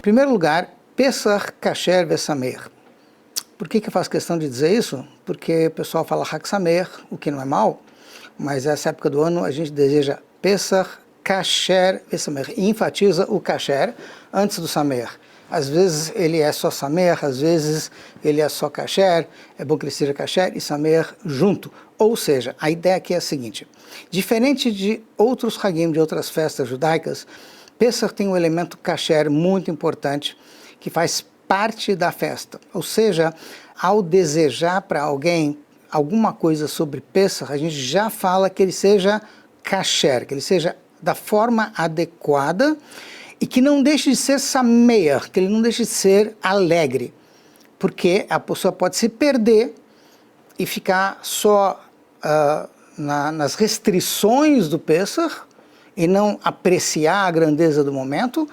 Em primeiro lugar, Pesach Kasher Vesameach. Por que eu faço questão de dizer isso? Porque o pessoal fala Hag Sameach, o que não é mal, mas essa época do ano a gente deseja Pesach Kasher Vesameach. E enfatiza o Kasher antes do Sameach. Às vezes ele é só Sameach, às vezes ele é só Kasher, é bom que ele seja Kasher e Sameach junto. Ou seja, a ideia aqui é a seguinte: diferente de outros Hagim, de outras festas judaicas, Pesach tem um elemento Kasher muito importante que faz parte da festa. Ou seja, ao desejar para alguém alguma coisa sobre Pesach, a gente já fala que ele seja Kasher, que ele seja da forma adequada e que não deixe de ser Sameach, que ele não deixe de ser alegre, porque a pessoa pode se perder e ficar só nas restrições do Pesach e não apreciar a grandeza do momento,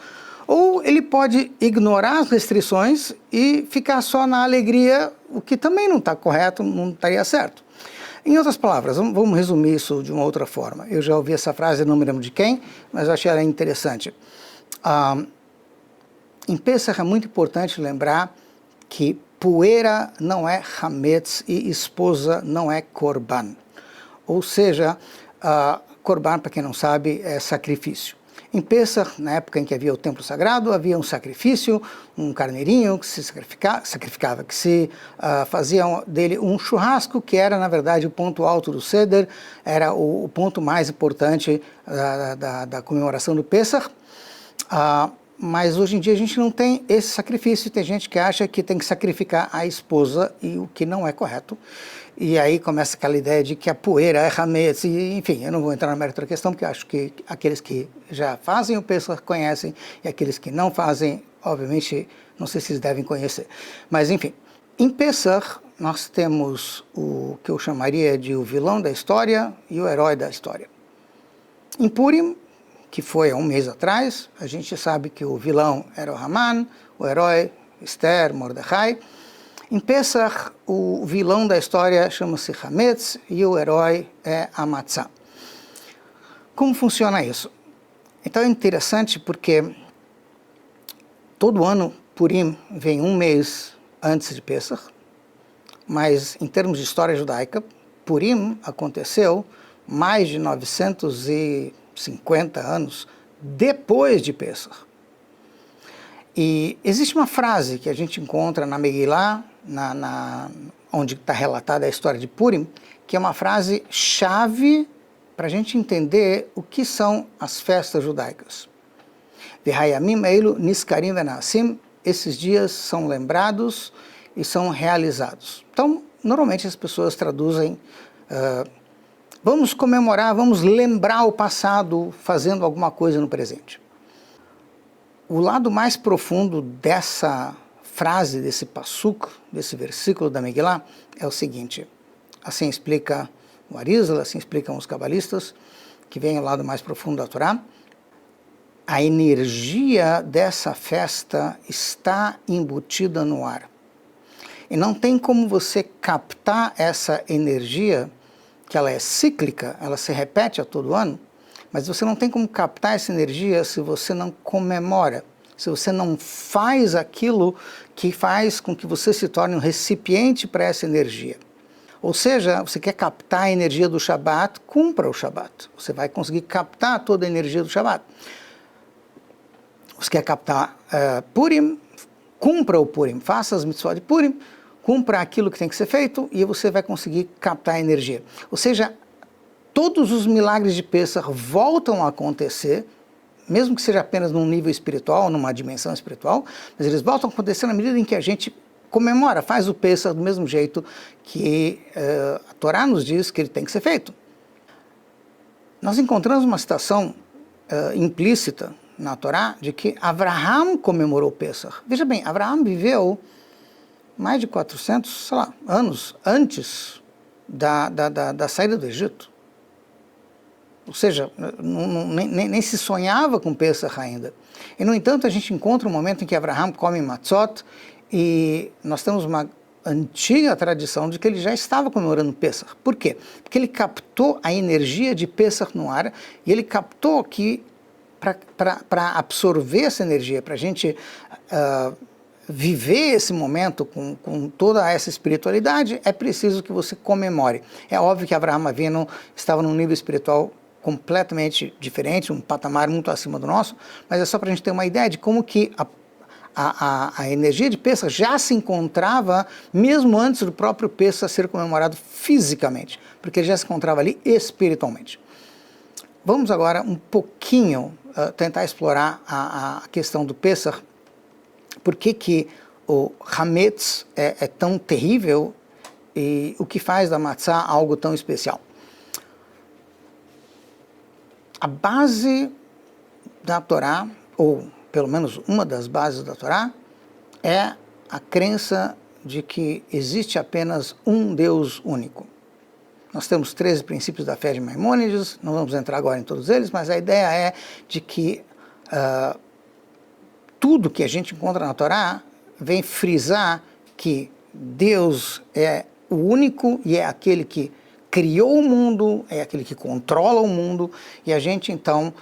ou ele pode ignorar as restrições e ficar só na alegria, o que também não está correto, não estaria certo. Em outras palavras, vamos resumir isso de uma outra forma. Eu já ouvi essa frase, não me lembro de quem, mas eu achei ela interessante. Em Pesach é muito importante lembrar que poeira não é hametz e esposa não é korban. Ou seja, korban, para quem não sabe, é sacrifício. Em Pesach, na época em que havia o templo sagrado, havia um sacrifício, um carneirinho que se sacrificava, que se fazia dele um churrasco, que era, na verdade, o ponto alto do Seder, era o ponto mais importante da comemoração do Pesach. Mas hoje em dia a gente não tem esse sacrifício, tem gente que acha que tem que sacrificar a esposa, e o que não é correto. E aí começa aquela ideia de que a poeira é hametz, enfim, eu não vou entrar na mérito da questão, porque acho que aqueles que já fazem o Pesach conhecem, e aqueles que não fazem, obviamente, não sei se eles devem conhecer. Mas enfim, em Pesach nós temos o que eu chamaria de o vilão da história e o herói da história. Em Purim, que foi há um mês atrás, a gente sabe que o vilão era o Haman, o herói Esther, Mordecai. Em Pesach, o vilão da história chama-se Hametz e o herói é a Matzah. Como funciona isso? Então é interessante porque todo ano Purim vem um mês antes de Pesach, mas em termos de história judaica, Purim aconteceu mais de 950 anos depois de Pesach. E existe uma frase que a gente encontra na Megillah, onde está relatada a história de Purim, que é uma frase chave para a gente entender o que são as festas judaicas. V'hayamim eilu niskarim venasim, esses dias são lembrados e são realizados. Então, normalmente as pessoas traduzem, vamos comemorar, vamos lembrar o passado fazendo alguma coisa no presente. O lado mais profundo dessa frase, desse passuk, desse versículo da Megillah, é o seguinte: assim explica o Arizal, assim explicam os cabalistas, que vem ao lado mais profundo da Torá. A energia dessa festa está embutida no ar. E não tem como você captar essa energia, que ela é cíclica, ela se repete a todo ano, mas você não tem como captar essa energia se você não comemora, se você não faz aquilo que faz com que você se torne um recipiente para essa energia. Ou seja, você quer captar a energia do Shabat, cumpra o Shabat. Você vai conseguir captar toda a energia do Shabat. Você quer captar Purim, cumpra o Purim, faça as mitzvot de Purim, cumpra aquilo que tem que ser feito e você vai conseguir captar a energia. Ou seja, todos os milagres de Pesach voltam a acontecer, mesmo que seja apenas num nível espiritual, numa dimensão espiritual, mas eles voltam a acontecer na medida em que a gente comemora, faz o Pesach do mesmo jeito que a Torá nos diz que ele tem que ser feito. Nós encontramos uma citação implícita na Torá de que Abraham comemorou o Pesach. Veja bem, Abraham viveu mais de 400, anos antes da saída do Egito. Ou seja, nem se sonhava com Pesach ainda. E, no entanto, a gente encontra um momento em que Abraham come matzot e nós temos uma antiga tradição de que ele já estava comemorando Pesach. Por quê? Porque ele captou a energia de Pesach no ar e ele captou que para absorver essa energia, para a gente viver esse momento com toda essa espiritualidade, é preciso que você comemore. É óbvio que Avraham Avinu estava num nível espiritual completamente diferente, um patamar muito acima do nosso, mas é só para a gente ter uma ideia de como que a energia de Pesach já se encontrava mesmo antes do próprio Pesach ser comemorado fisicamente, porque ele já se encontrava ali espiritualmente. Vamos agora um pouquinho tentar explorar a questão do Pesach. Por que o Hametz é tão terrível e o que faz da matzá algo tão especial? A base da Torá, ou pelo menos uma das bases da Torá, é a crença de que existe apenas um Deus único. Nós temos 13 princípios da fé de Maimônides, não vamos entrar agora em todos eles, mas a ideia é de que tudo que a gente encontra na Torá vem frisar que Deus é o único e é aquele que criou o mundo, é aquele que controla o mundo, e a gente então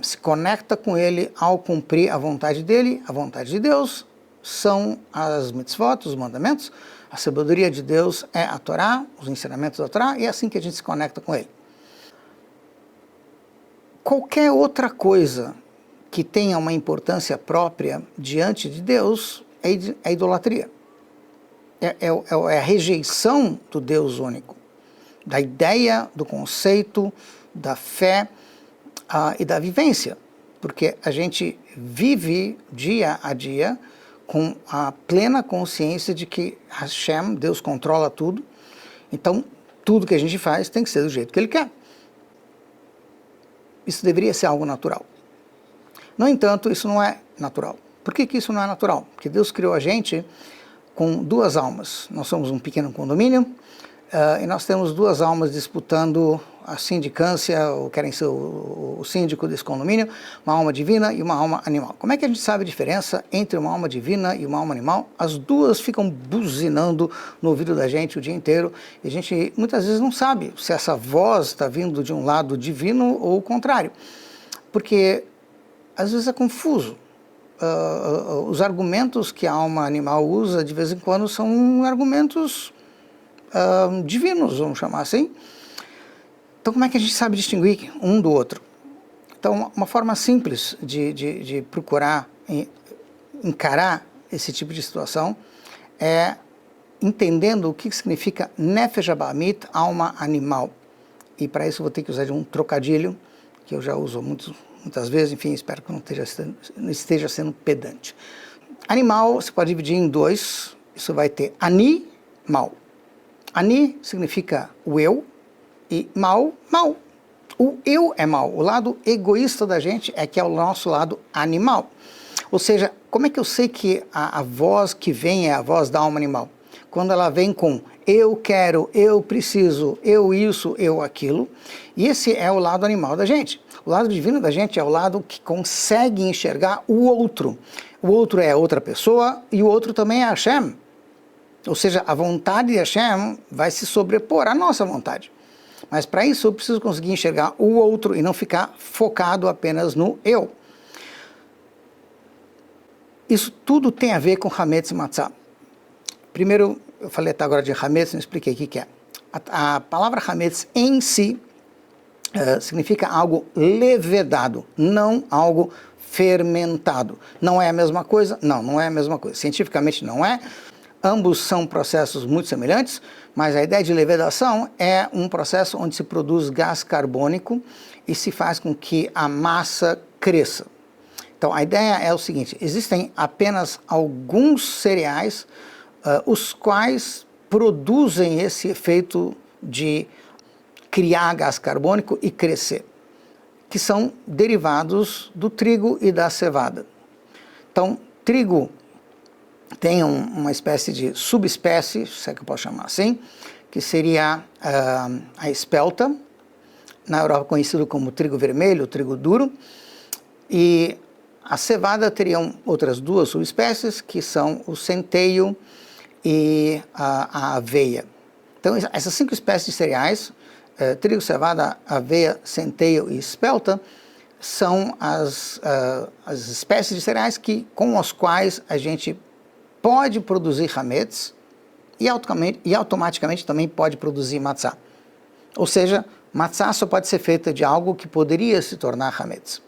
se conecta com ele ao cumprir a vontade dele. A vontade de Deus são as mitzvot, os mandamentos, a sabedoria de Deus é a Torá, os ensinamentos da Torá, e é assim que a gente se conecta com ele. Qualquer outra coisa que tenha uma importância própria diante de Deus é idolatria. É a rejeição do Deus único, da ideia, do conceito, da fé e da vivência, porque a gente vive dia a dia com a plena consciência de que Hashem, Deus, controla tudo, então tudo que a gente faz tem que ser do jeito que Ele quer. Isso deveria ser algo natural. No entanto, isso não é natural. Por que isso não é natural? Porque Deus criou a gente com duas almas. Nós somos um pequeno condomínio e nós temos duas almas disputando a sindicância, ou querem ser o síndico desse condomínio, uma alma divina e uma alma animal. Como é que a gente sabe a diferença entre uma alma divina e uma alma animal? As duas ficam buzinando no ouvido da gente o dia inteiro e a gente muitas vezes não sabe se essa voz está vindo de um lado divino ou o contrário, porque às vezes é confuso. Os argumentos que a alma animal usa de vez em quando são argumentos divinos, vamos chamar assim. Então, como é que a gente sabe distinguir um do outro? Então, uma forma simples de procurar encarar esse tipo de situação é entendendo o que significa Nefesh Abamit, alma animal. E para isso eu vou ter que usar de um trocadilho, que eu já uso muitas vezes, enfim, espero que não esteja sendo pedante. Animal se pode dividir em dois, isso vai ter Ani, mal. Ani significa o eu, e mal. O eu é mal, o lado egoísta da gente é que é o nosso lado animal. Ou seja, como é que eu sei que a voz que vem é a voz da alma animal? Quando ela vem com eu quero, eu preciso, eu isso, eu aquilo, e esse é o lado animal da gente. O lado divino da gente é o lado que consegue enxergar o outro. O outro é outra pessoa e o outro também é Hashem. Ou seja, a vontade de Hashem vai se sobrepor à nossa vontade. Mas para isso eu preciso conseguir enxergar o outro e não ficar focado apenas no eu. Isso tudo tem a ver com Hametz e Matzah. Primeiro, eu falei até agora de Hametz, não expliquei o que é. A palavra Hametz em si significa algo levedado, não algo fermentado. Não é a mesma coisa? Não é a mesma coisa. Cientificamente não é. Ambos são processos muito semelhantes, mas a ideia de levedação é um processo onde se produz gás carbônico e se faz com que a massa cresça. Então, a ideia é o seguinte: existem apenas alguns cereais os quais produzem esse efeito de criar gás carbônico e crescer, que são derivados do trigo e da cevada. Então, trigo tem uma espécie de subespécie, se é que eu posso chamar assim, que seria a espelta, na Europa conhecido como trigo vermelho, trigo duro, e a cevada teriam outras duas subespécies, que são o centeio e a aveia. Então, essas 5 espécies de cereais, trigo, cevada, aveia, centeio e espelta, são as espécies de cereais com as quais a gente pode produzir hametz e automaticamente também pode produzir matzá. Ou seja, matzá só pode ser feita de algo que poderia se tornar hametz.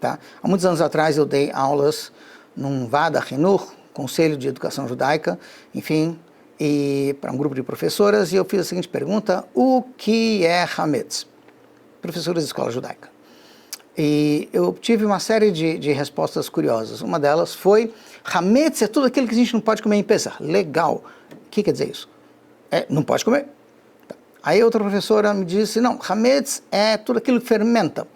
Tá? Há muitos anos atrás eu dei aulas num Vada Hinur, Conselho de Educação Judaica, enfim, e para um grupo de professoras, e eu fiz a seguinte pergunta: o que é hametz? Professoras de escola judaica. E eu tive uma série de respostas curiosas. Uma delas foi: hametz é tudo aquilo que a gente não pode comer em Pesach. Legal. O que quer dizer isso? Não pode comer. Tá. Aí outra professora me disse: não, hametz é tudo aquilo que fermenta.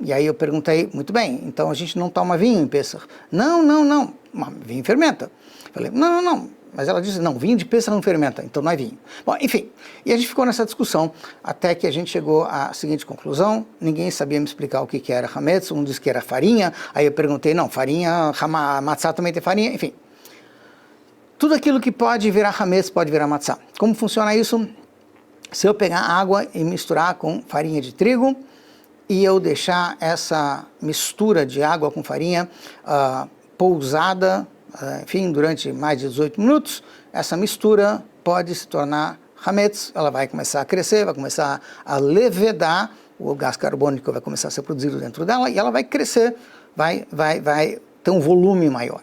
E aí eu perguntei: muito bem, então a gente não toma vinho em Pesach? Não, vinho fermenta. Falei: não. Mas ela disse: não, vinho de Pesach não fermenta, então não é vinho. Bom, enfim, e a gente ficou nessa discussão até que a gente chegou à seguinte conclusão: ninguém sabia me explicar o que era hametz, um disse que era farinha, aí eu perguntei: não, farinha, matzá também tem farinha, enfim. Tudo aquilo que pode virar hametz pode virar matzá. Como funciona isso? Se eu pegar água e misturar com farinha de trigo, e eu deixar essa mistura de água com farinha pousada, enfim, durante mais de 18 minutos, essa mistura pode se tornar hametz, ela vai começar a crescer, vai começar a levedar, o gás carbônico vai começar a ser produzido dentro dela, e ela vai crescer, vai ter um volume maior.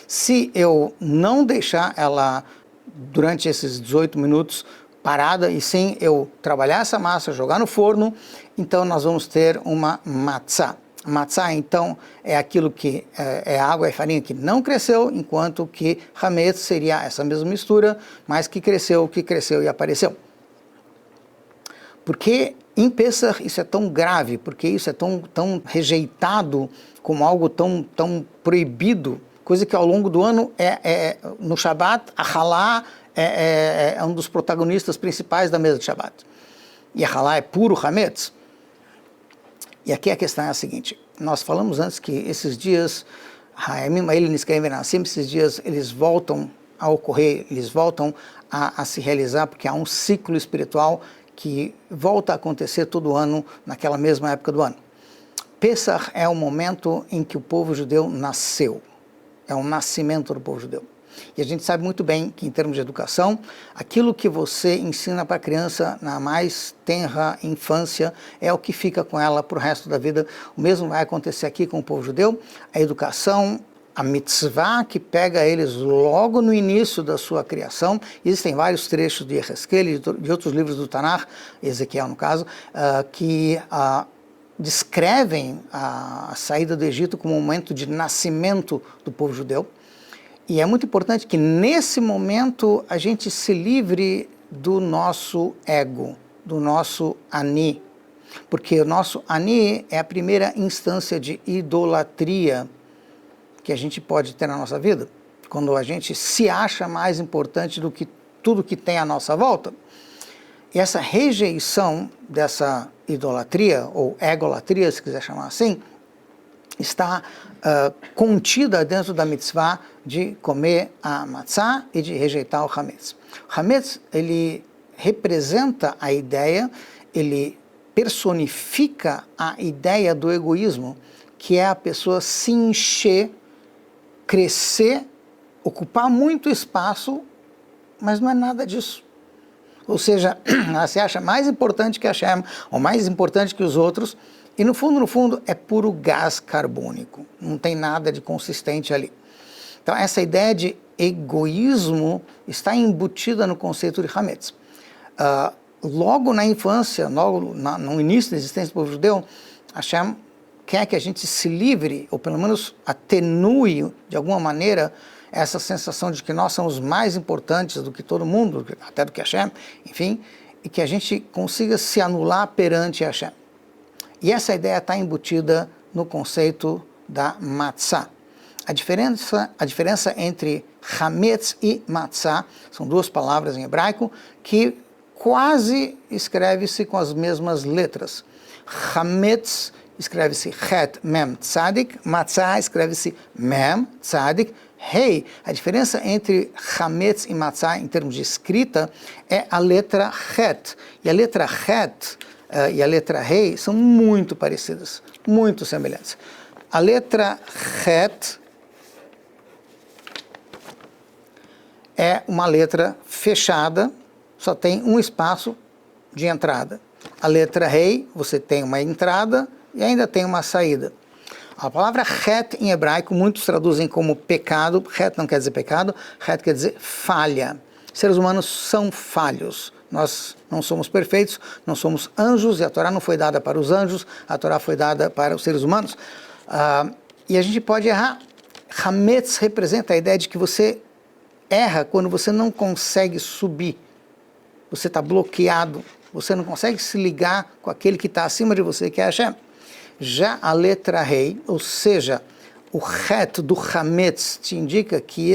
Se eu não deixar ela durante esses 18 minutos parada e sem eu trabalhar essa massa, jogar no forno, então nós vamos ter uma matzá. Matzá, então, é aquilo que é água e farinha que não cresceu, enquanto que hametz seria essa mesma mistura, mas que cresceu e apareceu. Por que em Pesach isso é tão grave? Porque isso é tão rejeitado como algo tão proibido? Coisa que ao longo do ano, no Shabbat, a halá é um dos protagonistas principais da mesa de Shabbat. E a halá é puro hametz. E aqui a questão é a seguinte: nós falamos antes que esses dias, esses dias eles voltam a ocorrer, eles voltam a se realizar, porque há um ciclo espiritual que volta a acontecer todo ano, naquela mesma época do ano. Pesach é o momento em que o povo judeu nasceu. É um nascimento do povo judeu. E a gente sabe muito bem que, em termos de educação, aquilo que você ensina para a criança na mais tenra infância é o que fica com ela para o resto da vida. O mesmo vai acontecer aqui com o povo judeu. A educação, a mitzvah que pega eles logo no início da sua criação. Existem vários trechos de Yehezkel e de outros livros do Tanakh, Ezequiel no caso, que descrevem a saída do Egito como um momento de nascimento do povo judeu. E é muito importante que nesse momento a gente se livre do nosso ego, do nosso ani, porque o nosso ani é a primeira instância de idolatria que a gente pode ter na nossa vida, quando a gente se acha mais importante do que tudo que tem à nossa volta. E essa rejeição dessa idolatria, ou egolatria, se quiser chamar assim, está contida dentro da mitzvah de comer a matzá e de rejeitar o hametz. O hametz, ele representa a ideia, ele personifica a ideia do egoísmo, que é a pessoa se encher, crescer, ocupar muito espaço, mas não é nada disso. Ou seja, ela se acha mais importante que Hashem, ou mais importante que os outros, e no fundo, é puro gás carbônico, não tem nada de consistente ali. Então, essa ideia de egoísmo está embutida no conceito de hametz. Logo na infância, logo no início da existência do povo judeu, Hashem quer que a gente se livre, ou pelo menos atenue de alguma maneira, essa sensação de que nós somos mais importantes do que todo mundo, até do que Hashem, enfim, e que a gente consiga se anular perante Hashem. E essa ideia está embutida no conceito da matzá. A diferença entre hametz e matzá são duas palavras em hebraico que quase escreve-se com as mesmas letras. Hametz escreve-se het mem tzadik, matzá escreve-se mem tzadik rei. A diferença entre hametz e matzá em termos de escrita é a letra het. E a letra het e a letra Rei são muito parecidas, muito semelhantes. A letra Het é uma letra fechada, só tem um espaço de entrada. A letra Rei, você tem uma entrada e ainda tem uma saída. A palavra Het em hebraico, muitos traduzem como pecado. Het não quer dizer pecado, Het quer dizer falha. Seres humanos são falhos. Nós não somos perfeitos, não somos anjos, e a Torá não foi dada para os anjos, a Torá foi dada para os seres humanos. E a gente pode errar. Hametz representa a ideia de que você erra quando você não consegue subir. Você está bloqueado, você não consegue se ligar com aquele que está acima de você, que é Hashem. Já a letra Rei, ou seja, o Het do Hametz, te indica que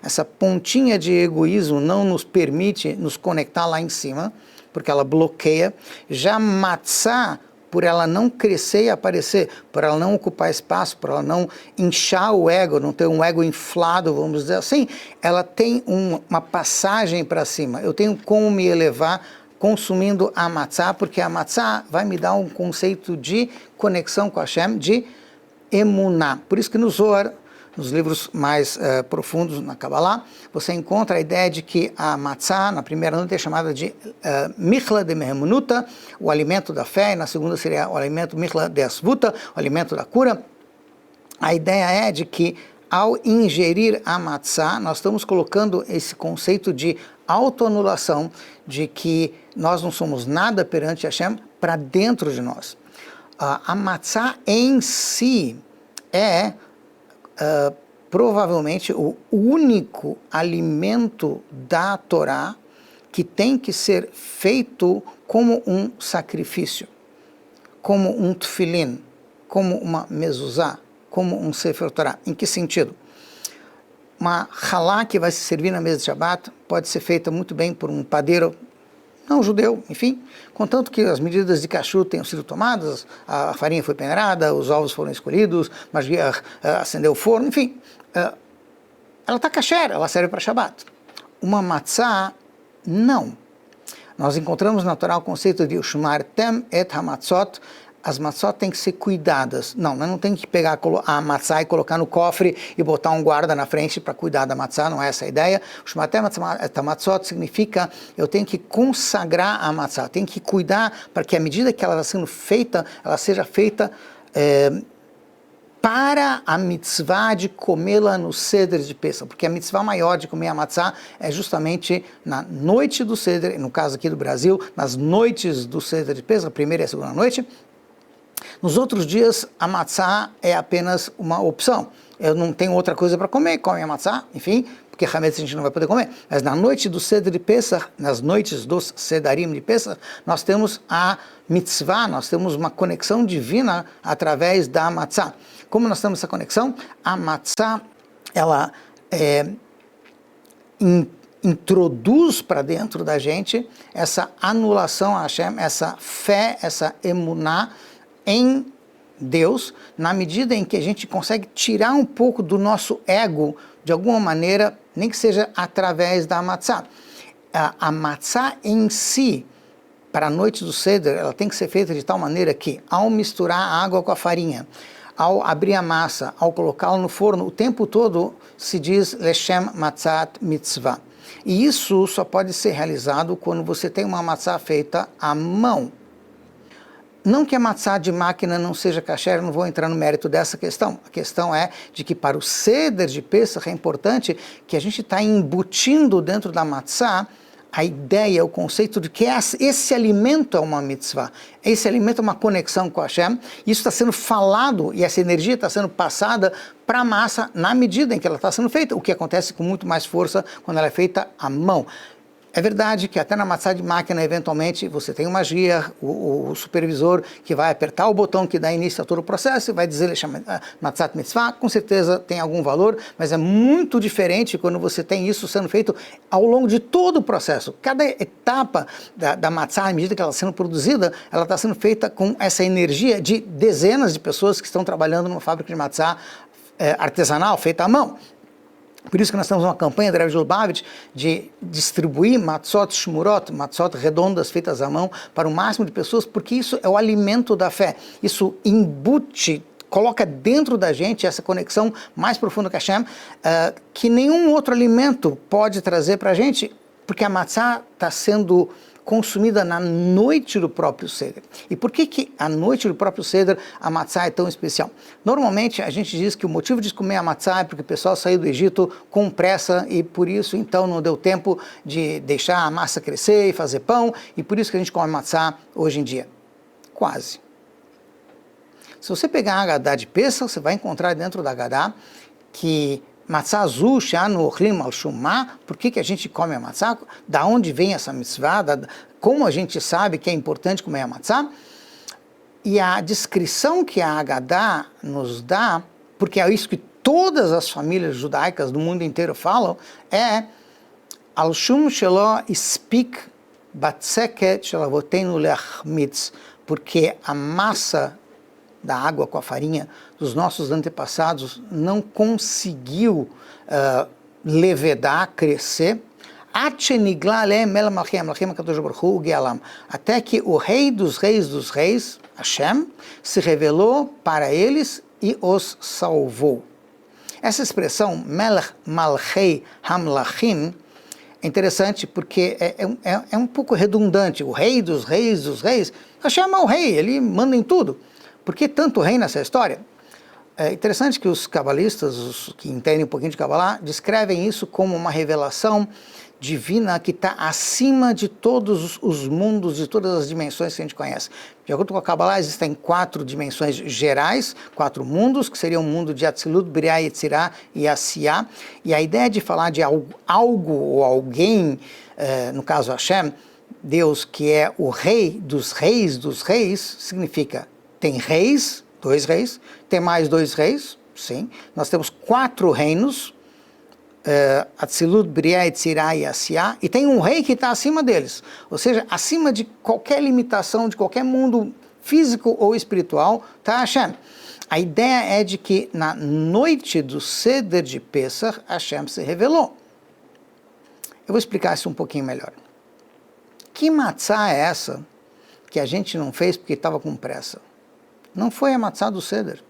essa pontinha de egoísmo não nos permite nos conectar lá em cima, porque ela bloqueia. Já Matzah, por ela não crescer e aparecer, por ela não ocupar espaço, por ela não inchar o ego, não ter um ego inflado, vamos dizer assim, ela tem uma passagem para cima. Eu tenho como me elevar consumindo a matzah, porque a matzah vai me dar um conceito de conexão com Hashem, de emuná. Por isso que no Zohar, nos livros mais profundos, na Kabbalah, você encontra a ideia de que a matzah, na primeira noite, é chamada de michla de mehemunuta, o alimento da fé, e na segunda seria o alimento michla de asvuta, o alimento da cura. A ideia é de que, ao ingerir a matzah, nós estamos colocando esse conceito de autoanulação, de que nós não somos nada perante Hashem, para dentro de nós. A matzah em si é provavelmente o único alimento da Torá que tem que ser feito como um sacrifício, como um tefilin, como uma mezuzá, como um sefer Torá. Em que sentido? Uma halá que vai se servir na mesa de Shabbat pode ser feita muito bem por um padeiro não judeu, enfim, contanto que as medidas de kashrut tenham sido tomadas, a farinha foi peneirada, os ovos foram escolhidos, Mashiach acendeu o forno, enfim, ela está kasher, ela serve para Shabbat. Uma matzah, não. Nós encontramos na Torá o conceito de Ushmartem et hamatzot. As matzot têm que ser cuidadas. Não tem que pegar a matzah e colocar no cofre e botar um guarda na frente para cuidar da matzah, não é essa a ideia. Ushmartem et hamatzot significa eu tenho que consagrar a matzah, tenho que cuidar para que à medida que ela está sendo feita, ela seja feita para a mitzvah de comê-la no Seder de Pesach, porque a mitzvah maior de comer a matzah é justamente na noite do Seder, no caso aqui do Brasil, nas noites do Seder de Pesach, a primeira e a segunda noite. Nos outros dias, a matzah é apenas uma opção. Eu não tenho outra coisa para comer, come a matzah, enfim, porque hametz a gente não vai poder comer. Mas na noite do Seder de Pesach, nas noites dos Sedarim de Pesach, nós temos a mitzvah, nós temos uma conexão divina através da matzah. Como nós temos essa conexão? A matzah, ela introduz para dentro da gente essa anulação a Hashem, essa fé, essa emuná em Deus, na medida em que a gente consegue tirar um pouco do nosso ego, de alguma maneira, nem que seja através da matzah. A matzah em si, para a noite do Seder, ela tem que ser feita de tal maneira que, ao misturar a água com a farinha, ao abrir a massa, ao colocá-la no forno, o tempo todo se diz Leshem Matzat Mitzvah. E isso só pode ser realizado quando você tem uma matzah feita à mão. Não que a matzah de máquina não seja kasher, eu não vou entrar no mérito dessa questão. A questão é de que para o Seder de Pesach é importante que a gente está embutindo dentro da matzah a ideia, o conceito de que esse alimento é uma mitzvah, esse alimento é uma conexão com Hashem, isso está sendo falado e essa energia está sendo passada para a massa na medida em que ela está sendo feita, o que acontece com muito mais força quando ela é feita à mão. É verdade que até na matzah de máquina, eventualmente, você tem uma guia, o supervisor que vai apertar o botão que dá início a todo o processo e vai dizer matzat mitzvah, com certeza tem algum valor, mas é muito diferente quando você tem isso sendo feito ao longo de todo o processo. Cada etapa da matzah, à medida que ela está sendo produzida, ela está sendo feita com essa energia de dezenas de pessoas que estão trabalhando numa fábrica de matzah artesanal, feita à mão. Por isso que nós temos uma campanha da Rav Lubavitch de distribuir matzot shmurot, matzot redondas feitas à mão, para o máximo de pessoas, porque isso é o alimento da fé. Isso embute, coloca dentro da gente essa conexão mais profunda com Hashem, que nenhum outro alimento pode trazer para a gente, porque a matzá está sendo consumida na noite do próprio Seder. E por que a noite do próprio Seder a matzá é tão especial? Normalmente a gente diz que o motivo de comer a matzá é porque o pessoal saiu do Egito com pressa e por isso então não deu tempo de deixar a massa crescer e fazer pão, e por isso que a gente come matzá hoje em dia. Quase. Se você pegar a Agadá de Pêssah, você vai encontrar dentro da Agadá que matzá azul, she'anu ochlim al shumá, por que a gente come a matzá? Da onde vem essa mitzvah? Como a gente sabe que é importante comer a matzá? E a descrição que a Agadá nos dá, porque é isso que todas as famílias judaicas do mundo inteiro falam, é al shum shelo ispik batseket shel avotenu leachmitz, porque a massa da água com a farinha dos nossos antepassados não conseguiu levedar, crescer, até que o rei dos reis, Hashem, se revelou para eles e os salvou. Essa expressão, Melech Malchei Hamlachim, é interessante porque é um pouco redundante. O rei dos reis, Hashem é o rei, ele manda em tudo. Por que tanto rei nessa história? É interessante que os cabalistas, os que entendem um pouquinho de Kabbalah, descrevem isso como uma revelação divina que está acima de todos os mundos, de todas as dimensões que a gente conhece. De acordo com a Kabbalah, existem 4 dimensões gerais, 4 mundos, que seriam o mundo de Atzilut, Briah, Yetzirah e Asiá. E a ideia de falar de algo ou alguém, no caso Hashem, Deus que é o rei dos reis, significa tem reis, 2 reis, tem mais 2 reis, sim. Nós temos 4 reinos, Atzilut, Briah, Yetzirah e Asiá, e tem um rei que está acima deles, ou seja, acima de qualquer limitação, de qualquer mundo físico ou espiritual, está Hashem. A ideia é de que na noite do Seder de Pêssah, Hashem se revelou. Eu vou explicar isso um pouquinho melhor. Que matzá é essa que a gente não fez porque estava com pressa? Não foi a matzá do Seder.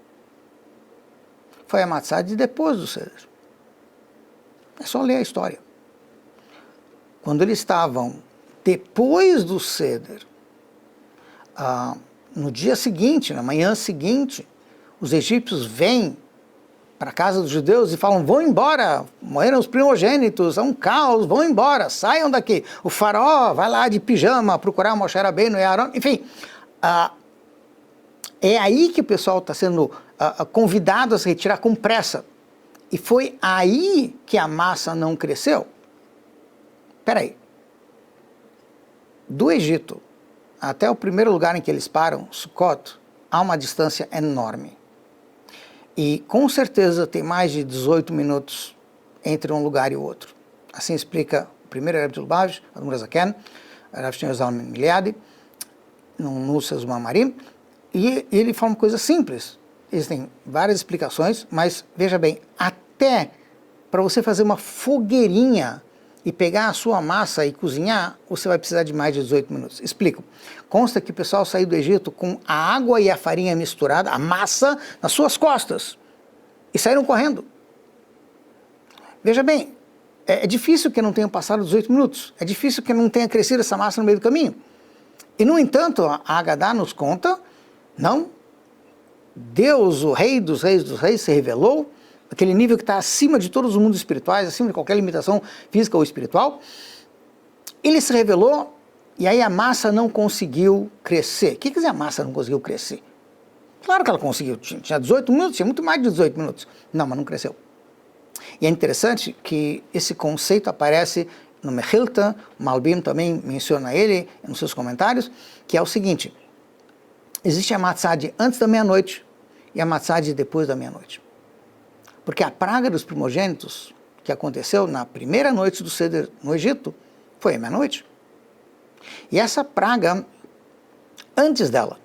Foi a matzá de depois do Seder. É só ler a história. Quando eles estavam depois do Seder, no dia seguinte, na manhã seguinte, os egípcios vêm para a casa dos judeus e falam, vão embora, morreram os primogênitos, é um caos, vão embora, saiam daqui. O faraó vai lá de pijama procurar Moshe Rabbeinu e Aaron, enfim. É aí que o pessoal está sendo convidado a se retirar com pressa. E foi aí que a massa não cresceu. Espera aí. Do Egito até o primeiro lugar em que eles param, Sukkot, há uma distância enorme. E com certeza tem mais de 18 minutos entre um lugar e o outro. Assim explica o primeiro Rav Lubavitch, Admor Zaken, Rav Shneur Zalman Miliadi, no Nusas Mamarim. E ele fala uma coisa simples. Existem várias explicações, mas veja bem, até para você fazer uma fogueirinha e pegar a sua massa e cozinhar, você vai precisar de mais de 18 minutos. Explico. Consta que o pessoal saiu do Egito com a água e a farinha misturada, a massa, nas suas costas. E saíram correndo. Veja bem, é difícil que não tenham passado 18 minutos. É difícil que não tenha crescido essa massa no meio do caminho. E, no entanto, a Agadá nos conta, não, Deus, o rei dos reis, se revelou, aquele nível que está acima de todos os mundos espirituais, acima de qualquer limitação física ou espiritual. Ele se revelou e aí a massa não conseguiu crescer. O que quer dizer a massa não conseguiu crescer? Claro que ela conseguiu, tinha 18 minutos, tinha muito mais de 18 minutos. Não, mas não cresceu. E é interessante que esse conceito aparece no Mechilta, o Malbim também menciona ele nos seus comentários, que é o seguinte: existe a matzá de antes da meia-noite e a matzá de depois da meia-noite. Porque a praga dos primogênitos, que aconteceu na primeira noite do Seder no Egito, foi à meia-noite. E essa praga, antes dela,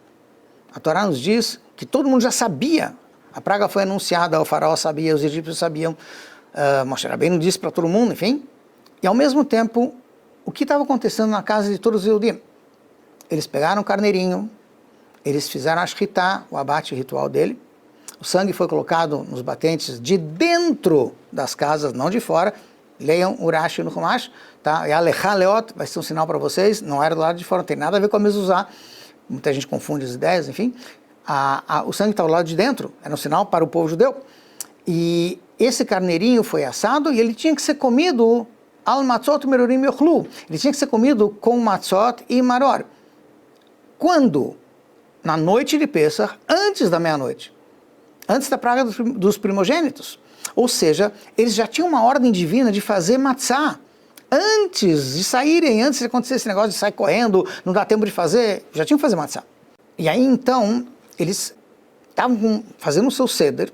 a Torá nos diz que todo mundo já sabia. A praga foi anunciada, o faraó sabia, os egípcios sabiam, Moshe Rabbeinu disse para todo mundo, enfim. E ao mesmo tempo, o que estava acontecendo na casa de todos os Yehudim? Eles pegaram o carneirinho, eles fizeram a shritá, o abate ritual dele, o sangue foi colocado nos batentes de dentro das casas, não de fora. Leiam o Rashi no Chumash, tá? E Alecha Leot vai ser um sinal para vocês, não era do lado de fora, não tem nada a ver com a mezuzá. Muita gente confunde as ideias, enfim. O sangue estava do lado de dentro, era um sinal para o povo judeu. E esse carneirinho foi assado e ele tinha que ser comido al matzot merurim yochlu. Ele tinha que ser comido com matzot e maror. Quando? Na noite de Pesach, antes da meia-noite. Antes da praga dos primogênitos. Ou seja, eles já tinham uma ordem divina de fazer matzá. Antes de saírem, antes de acontecer esse negócio de sair correndo, não dá tempo de fazer, já tinham que fazer matzá. E aí então, eles estavam fazendo o seu seder,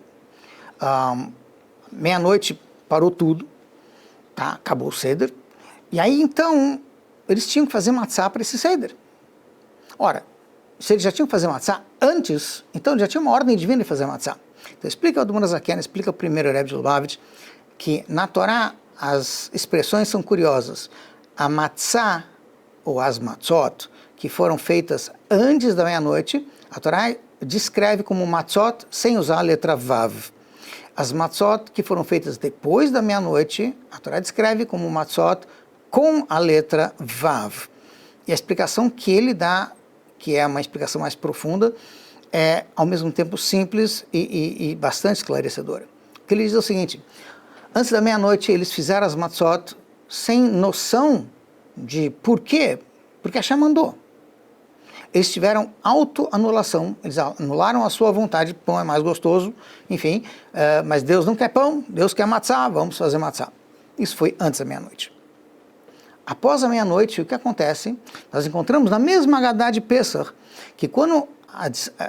meia-noite parou tudo, tá? Acabou o seder, e aí então, eles tinham que fazer matzá para esse seder. Ora, se eles já tinham que fazer matzá antes, então já tinha uma ordem divina de fazer matzá. Então explica o Admor Zaken, explica o primeiro Rebbe de Lubavitch, que na Torá as expressões são curiosas. A matzá, ou as matzot, que foram feitas antes da meia-noite, a Torá descreve como matzot sem usar a letra vav. As matzot que foram feitas depois da meia-noite, a Torá descreve como matzot com a letra vav. E a explicação que ele dá, que é uma explicação mais profunda, é ao mesmo tempo simples e bastante esclarecedora. O que ele diz é o seguinte: antes da meia-noite eles fizeram as matzot sem noção de por quê, porque Hashem mandou. Eles tiveram autoanulação, eles anularam a sua vontade, pão é mais gostoso, enfim, mas Deus não quer pão, Deus quer matzá, vamos fazer matzá. Isso foi antes da meia-noite. Após a meia-noite, o que acontece? Nós encontramos na mesma Haggadah de Pesach, que quando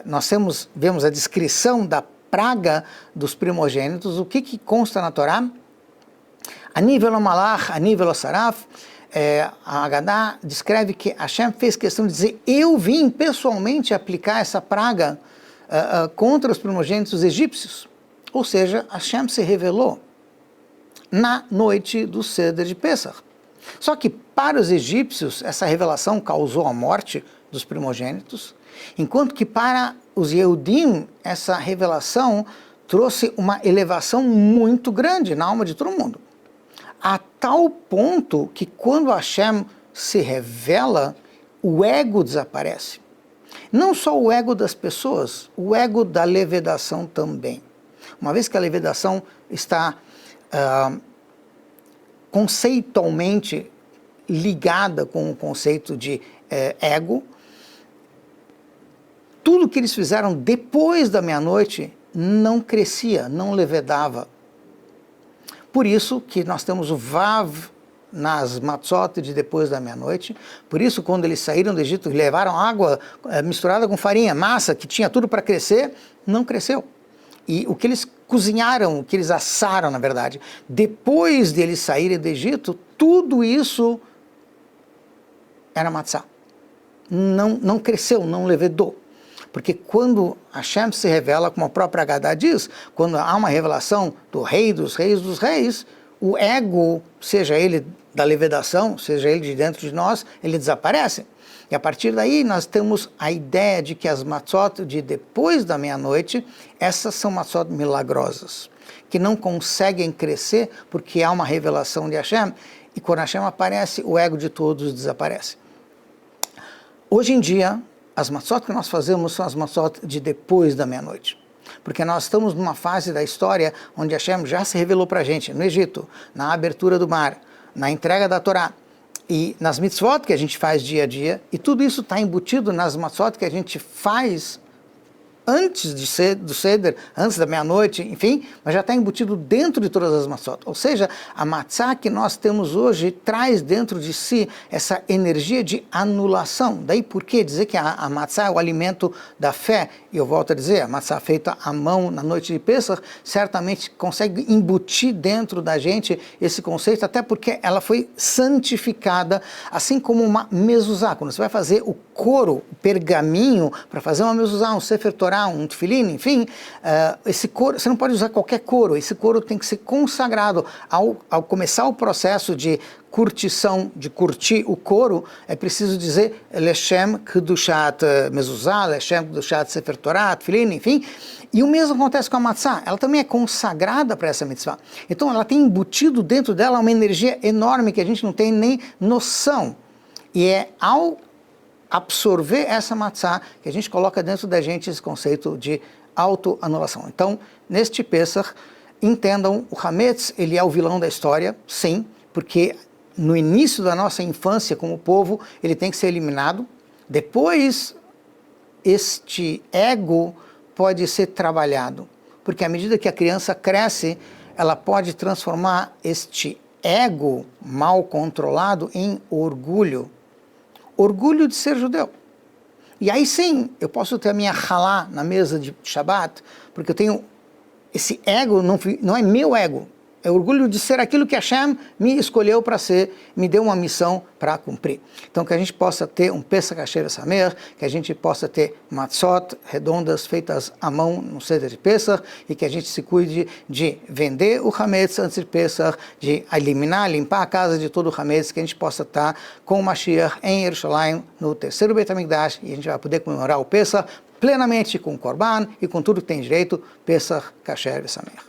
nós vemos a descrição da praga dos primogênitos, o que consta na Torá? Ani velo malach, ani velo saraf. A Haggadah descreve que Hashem fez questão de dizer: eu vim pessoalmente aplicar essa praga contra os primogênitos egípcios. Ou seja, Hashem se revelou na noite do Seder de Pesach. Só que para os egípcios essa revelação causou a morte dos primogênitos, enquanto que para os Yehudim essa revelação trouxe uma elevação muito grande na alma de todo mundo. A tal ponto que quando Hashem se revela, o ego desaparece. Não só o ego das pessoas, o ego da levedação também. Uma vez que a levedação está conceitualmente ligada com o conceito de ego, tudo que eles fizeram depois da meia-noite não crescia, não levedava. Por isso que nós temos o Vav nas matzot de depois da meia-noite. Por isso, quando eles saíram do Egito, levaram água misturada com farinha, massa, que tinha tudo para crescer, não cresceu. E o que eles cozinharam, o que eles assaram, na verdade, depois de eles saírem do Egito, tudo isso era matzá. Não cresceu, não levedou. Porque quando Hashem se revela, como a própria Haggadah diz, quando há uma revelação do Rei dos Reis, o ego, seja ele da levedação, seja ele de dentro de nós, ele desaparece. E a partir daí nós temos a ideia de que as matzot de depois da meia-noite, essas são matzot milagrosas, que não conseguem crescer porque há uma revelação de Hashem, e quando Hashem aparece, o ego de todos desaparece. Hoje em dia, as matzot que nós fazemos são as matzot de depois da meia-noite. Porque nós estamos numa fase da história onde Hashem já se revelou para a gente, no Egito, na abertura do mar, na entrega da Torá, e nas mitzvot que a gente faz dia a dia, e tudo isso está embutido nas matzot que a gente faz antes do Seder, antes da meia-noite, enfim, mas já está embutido dentro de todas as matzot. Ou seja, a matzá que nós temos hoje traz dentro de si essa energia de anulação. Daí por que dizer que a matzá é o alimento da fé? E eu volto a dizer, a matzá feita à mão na noite de Pesach certamente consegue embutir dentro da gente esse conceito, até porque ela foi santificada, assim como uma mezuzá. Quando você vai fazer o couro, o pergaminho, para fazer uma mezuzá, um Sefer Torah, lembrar um tefilim, enfim, esse couro, você não pode usar qualquer couro, esse couro tem que ser consagrado. Ao começar o processo de curtição, de curtir o couro, é preciso dizer Leshem Kedushat Mezuzah, Leshem Kedushat Sefer Torah, tefilim, enfim. E o mesmo acontece com a matzah, ela também é consagrada para essa mitzvah. Então ela tem embutido dentro dela uma energia enorme que a gente não tem nem noção. E é ao absorver essa matzah que a gente coloca dentro da gente esse conceito de autoanulação. Então, neste Pesach, entendam, o Hametz, ele é o vilão da história, sim, porque no início da nossa infância como povo, ele tem que ser eliminado. Depois, este ego pode ser trabalhado, porque à medida que a criança cresce, ela pode transformar este ego mal controlado em orgulho. Orgulho de ser judeu. E aí sim, eu posso ter a minha halá na mesa de Shabbat, porque eu tenho esse ego, não é meu ego, é orgulho de ser aquilo que Hashem me escolheu para ser, me deu uma missão para cumprir. Então que a gente possa ter um Pesach Kasher Samer, que a gente possa ter matzot redondas feitas à mão no Seder de Pesach, e que a gente se cuide de vender o Hametz antes de Pesach, de eliminar, limpar a casa de todo o Hametz, que a gente possa estar com o Mashiach em Yerushalayim, no terceiro Beit HaMikdash, e a gente vai poder comemorar o Pesach plenamente com o Korban e com tudo que tem direito, Pesach Kasher Samer.